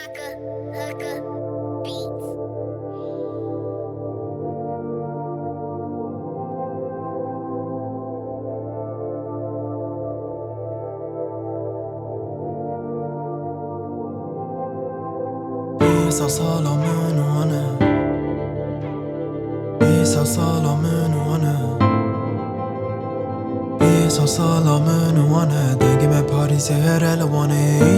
Hooker beats. İsa salamın ona İsa salamın ona İsa salamın ona Dengime Paris'e her elvanı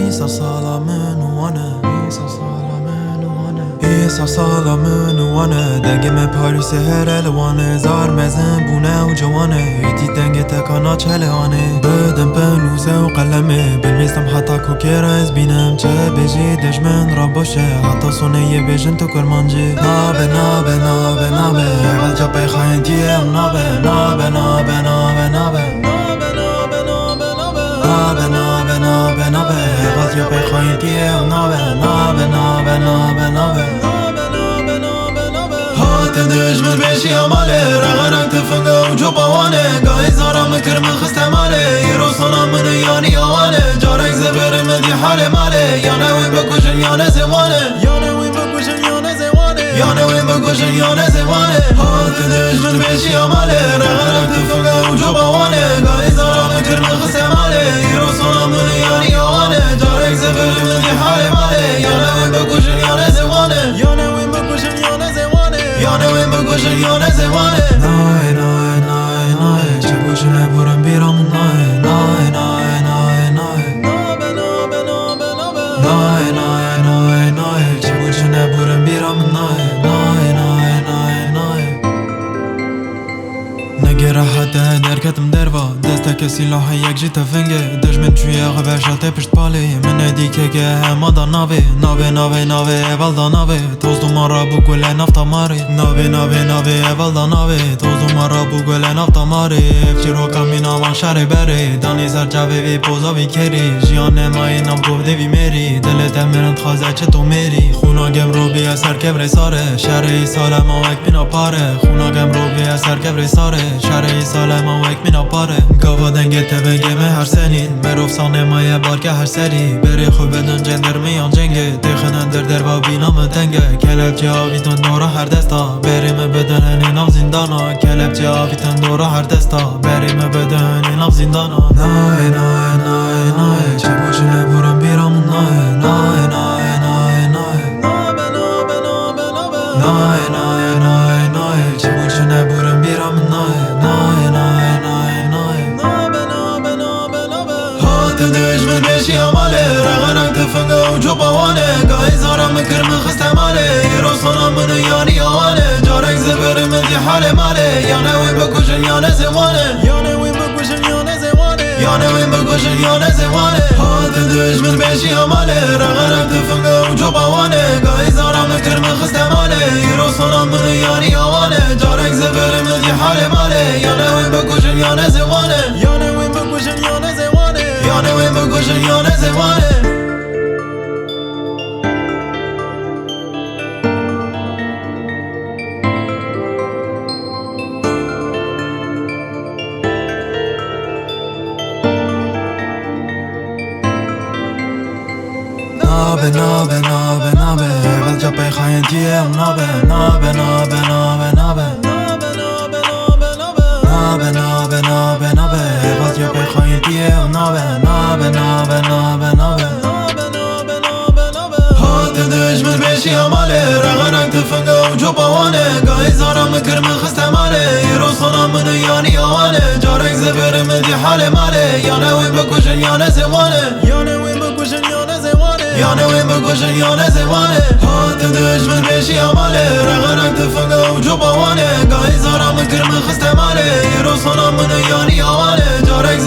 İsa salamın ona İsa salamın ona İsa salamın ona Dengime Paris'e her elvanı Zar mezin bune u جوانه يدي دنگه تکانا چلهانه بدم بنوزه و قلمه بنویستم حتی کوکیره از بینم چه بجی دجمن را باشه حتی سونه یه بجن تو کرمانجی نابه نابه نابه نابه اول جا بخواین تیه و نابه نابه نابه نابه نابه نابه نابه نابه نابه اول جا بخواین تیه و نابه نابه نابه نابه نابه دجمن بشی عماله رغرق تفنگه و جو باوانه گاهی زارا مکر من خسته ماله یرو سانا من یانی آوانه جارک زبر مدی حال ماله یانه وین بکشن یانه زوانه یانه وین بکشن یانه زوانه یانه وین بکشن یانه زوانه حالت دجمن بشی عماله رغرق تفنگه و جو باوانه گاهی زارا مکر من خسته ماله یرو سانا من یانی آوانه جارک زبر مدی حال ماله یانه وین بکشن یانه زوانه یانه وین بکشن یانه زوانه یانه وین بکشن یانه زوانه نای نای نای نای چه گوشنه برم بیرم نای نای نای نای نای نابه نابه نابه نابه نای نای نای نای چه گوشنه برم بیرم نای نای نای نای نای نگره حده درکتم دروا دسته سلاح یک جی تفنگه دجمن چویه غبر شلته پشت پاله من دیگه که همه دا ناوه ناوه ناوه ناوه اول دا ناوه توز دومان را بو گله نفتا ماره ناوه ناوه ناوه اول دا ناوه توز دومان را بو گله نفتا ماره افچی رو کمینا من شهر بره دانی سر جوه وی پوزا وی کری جیان مای نام گفته وی میری دلت مرند خوازه چه تو میری خوناگم رو بی اثر کبره ساره شهر ای سالم آوک بینا پاره خوناگم رو بی اثر کبره ساره شهر ای سالم آوک بینا پاره گاوا دنگه تبگه مه هر سنین مروف سانه مایه بارکه هر سری بری خوب بدن جندر میان جنگه تخنن در و بینام تنگه کلب چه آویتن دورا هر دستا بریم بدن اینام زندانا کلب چه آویتن دورا هر دستا بریم بدن اینام زندانا نای نای نای نای چه بوشنه برم بیرم نای نای نای نای نای نابه نابه نابه نابه نای نای نای نای چه بوشنه برم بیرم نای نای نای نای نای نابه نابه نابه نابه حالت دجمن بشی عماله رغرق تفنگه و جو باوانه گاهی زارا مکر من خسته ماله یرو سانا من یانی آوانه جارک زبر مدی حال ماله یانه وین بکشن یانه زوانه یانه وین بکشن یانه زوانه یانه وین بکشن یانه زوانه حالت دجمن بشی عماله رغرق تفنگه و جو باوانه گاهی زارا مکر من خسته ماله یرو سانا من یانی آوانه جارک زبر مدی حال ماله یانه وین بکشن یانه زوانه یانه وین بکشن یانه زوانه یانه وین بکشن یانه زوانه نابه نابه نابه نابه اول جا بخواین تیه و نابه نابه نابه نابه نابه نابه نابه نابه نابه اول جا بخواین تیه و نابه نابه نابه نابه نابه حالت دجمن بشی عماله رغرق تفنگه و جو باوانه گاهی زارا مکر من خسته ماله یرو سانا من یانی آوانه جارک زبر مدی حال ماله یانه وین بکشن یانه زوانه یانه وین بکشن یانه زوانه یانه وین بکشن یانه زوانه حالت دجمن بشی عماله رغرق تفنگه و جو باوانه گاهی زارا مکر من خسته ماله یرو سانا من یانی آوانه جارک